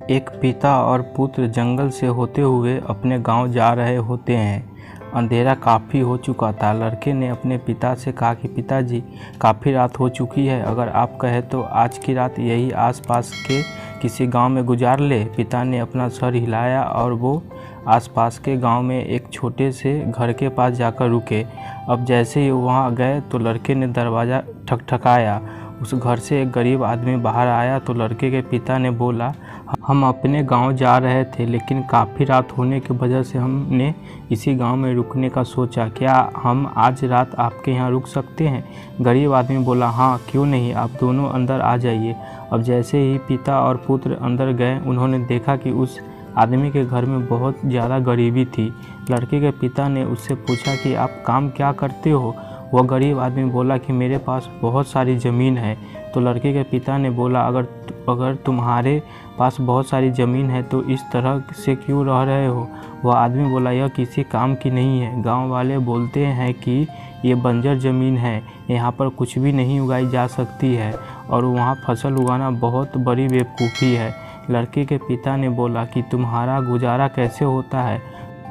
एक पिता और पुत्र जंगल से होते हुए अपने गांव जा रहे होते हैं। अंधेरा काफ़ी हो चुका था। लड़के ने अपने पिता से कहा कि पिताजी, काफ़ी रात हो चुकी है, अगर आप कहें तो आज की रात यही आसपास के किसी गांव में गुजार ले। पिता ने अपना सर हिलाया और वो आसपास के गांव में एक छोटे से घर के पास जाकर रुके। अब जैसे ही वहां गए तो लड़के ने दरवाज़ा ठकठकाया। उस घर से एक गरीब आदमी बाहर आया तो लड़के के पिता ने बोला, हम अपने गांव जा रहे थे, लेकिन काफ़ी रात होने की वजह से हमने इसी गांव में रुकने का सोचा। क्या हम आज रात आपके यहाँ रुक सकते हैं? गरीब आदमी बोला, हाँ क्यों नहीं, आप दोनों अंदर आ जाइए। अब जैसे ही पिता और पुत्र अंदर गए, उन्होंने देखा कि उस आदमी के घर में बहुत ज़्यादा गरीबी थी। लड़के के पिता ने उससे पूछा कि आप काम क्या करते हो? वह गरीब आदमी बोला कि मेरे पास बहुत सारी ज़मीन है। तो लड़के के पिता ने बोला, अगर तुम्हारे पास बहुत सारी ज़मीन है तो इस तरह से क्यों रह रहे हो? वह आदमी बोला, यह किसी काम की नहीं है। गांव वाले बोलते हैं कि ये बंजर ज़मीन है, यहाँ पर कुछ भी नहीं उगाई जा सकती है और वहाँ फसल उगाना बहुत बड़ी बेवकूफ़ी है। लड़के के पिता ने बोला कि तुम्हारा गुजारा कैसे होता है?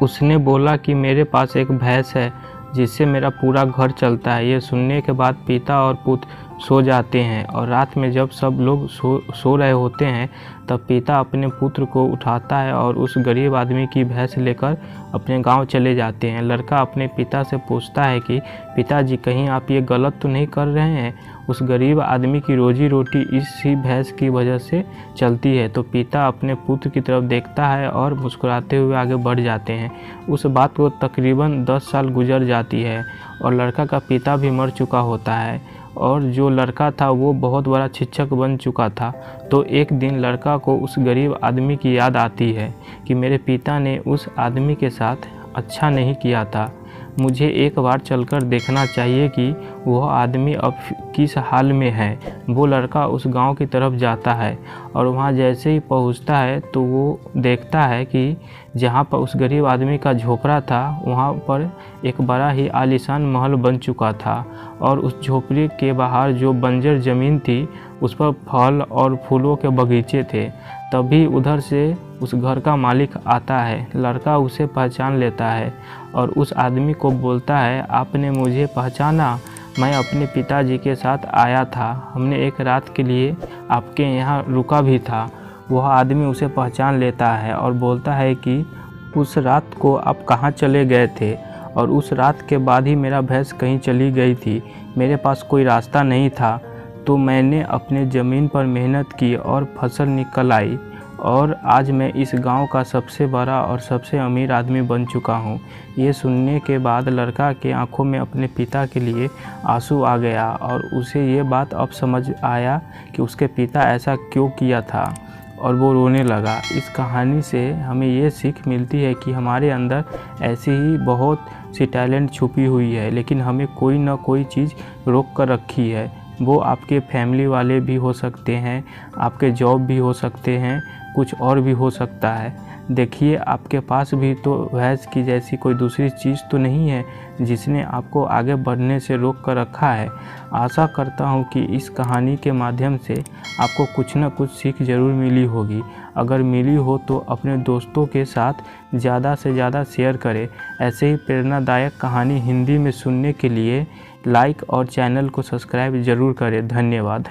उसने बोला कि मेरे पास एक भैंस है जिससे मेरा पूरा घर चलता है। ये सुनने के बाद पिता और पुत्र सो जाते हैं और रात में जब सब लोग सो रहे होते हैं तब पिता अपने पुत्र को उठाता है और उस गरीब आदमी की भैंस लेकर अपने गांव चले जाते हैं। लड़का अपने पिता से पूछता है कि पिताजी, कहीं आप ये गलत तो नहीं कर रहे हैं? उस गरीब आदमी की रोजी रोटी इसी भैंस की वजह से चलती है। तो पिता अपने पुत्र की तरफ देखता है और मुस्कुराते हुए आगे बढ़ जाते हैं। उस बात को तकरीबन 10 साल गुजर जाती है और लड़का का पिता भी मर चुका होता है और जो लड़का था वो बहुत बड़ा शिक्षक बन चुका था। तो एक दिन लड़का को उस गरीब आदमी की याद आती है कि मेरे पिता ने उस आदमी के साथ अच्छा नहीं किया था, मुझे एक बार चलकर देखना चाहिए कि वह आदमी अब किस हाल में है। वो लड़का उस गांव की तरफ जाता है और वहां जैसे ही पहुंचता है तो वो देखता है कि जहां पर उस गरीब आदमी का झोपड़ा था वहां पर एक बड़ा ही आलीशान महल बन चुका था और उस झोपड़ी के बाहर जो बंजर ज़मीन थी उस पर फल और फूलों के बगीचे थे। तभी उधर से उस घर का मालिक आता है। लड़का उसे पहचान लेता है और उस आदमी को बोलता है, आपने मुझे पहचाना? मैं अपने पिताजी के साथ आया था, हमने एक रात के लिए आपके यहाँ रुका भी था। वह आदमी उसे पहचान लेता है और बोलता है कि उस रात को आप कहाँ चले गए थे? और उस रात के बाद ही मेरा भैंस कहीं चली गई थी, मेरे पास कोई रास्ता नहीं था, तो मैंने अपने ज़मीन पर मेहनत की और फसल निकल आई और आज मैं इस गांव का सबसे बड़ा और सबसे अमीर आदमी बन चुका हूं। ये सुनने के बाद लड़का के आंखों में अपने पिता के लिए आंसू आ गया और उसे ये बात अब समझ आया कि उसके पिता ऐसा क्यों किया था और वो रोने लगा। इस कहानी से हमें ये सीख मिलती है कि हमारे अंदर ऐसी ही बहुत सी टैलेंट छुपी हुई है, लेकिन हमें कोई ना कोई चीज़ रोक कर रखी है। वो आपके फैमिली वाले भी हो सकते हैं, आपके जॉब भी हो सकते हैं, कुछ और भी हो सकता है। देखिए, आपके पास भी तो भैंस की जैसी कोई दूसरी चीज़ तो नहीं है जिसने आपको आगे बढ़ने से रोक कर रखा है। आशा करता हूँ कि इस कहानी के माध्यम से आपको कुछ ना कुछ सीख ज़रूर मिली होगी। अगर मिली हो तो अपने दोस्तों के साथ ज़्यादा से ज़्यादा शेयर करें। ऐसे ही प्रेरणादायक कहानी हिंदी में सुनने के लिए लाइक और चैनल को सब्सक्राइब ज़रूर करें। धन्यवाद।